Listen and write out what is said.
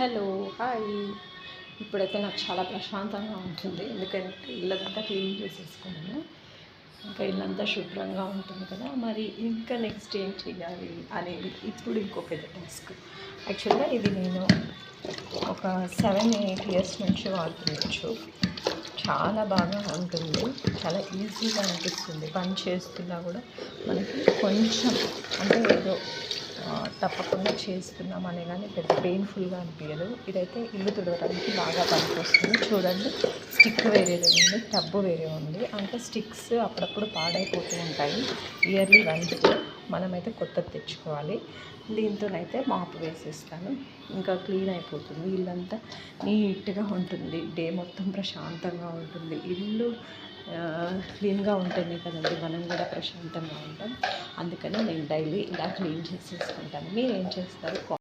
Hello hi. ఇప్పుడైతే నాకు చాలా ప్రశాంతంగా ఉంటుంది, ఎందుకంటే ఇల్లంతా క్లీన్ చేసేసుకున్నాను. ఇంకా ఇల్లంతా శుభ్రంగా ఉంటుంది కదా, మరి ఇంకా నెక్స్ట్ ఏం చేయాలి అనేది ఇప్పుడు ఇంకో పెద్ద టాస్క్. యాక్చువల్గా ఇది నేను ఒక 7-8 ఇయర్స్ నుంచి వాడుతుండొచ్చు. చాలా బాగా ఉంటుంది, చాలా ఈజీగా అనిపిస్తుంది. పని చేస్తున్నా కూడా మనకి కొంచెం అంటే ఏదో తప్పకుండా చేస్తున్నాం అనే కానీ పెద్ద పెయిన్ఫుల్గా అనిపించదు. ఇదైతే ఇల్లు తుడవడానికి బాగా పనికొస్తుంది. చూడండి, స్టిక్ వేరే ఉంది, టబ్బు వేరే ఉంది. అంటే స్టిక్స్ అప్పుడప్పుడు పాడైపోతూ ఉంటాయి. ఇయర్లీ వన్స్ మనమైతే కొత్తది తెచ్చుకోవాలి. దీంతోనైతే మాపు వేసేస్తాను, ఇంకా క్లీన్ అయిపోతుంది. ఇల్లంతా నీట్గా ఉంటుంది, డే మొత్తం ప్రశాంతంగా ఉంటుంది. ఇల్లు క్లీన్గా ఉంటేనే కదండి మనం కూడా ప్రశాంతంగా ఉంటాం. అందుకని నేను డైలీ ఇలా క్లీన్ చేసేసుకుంటాను. మీరు ఏం చేస్తారు?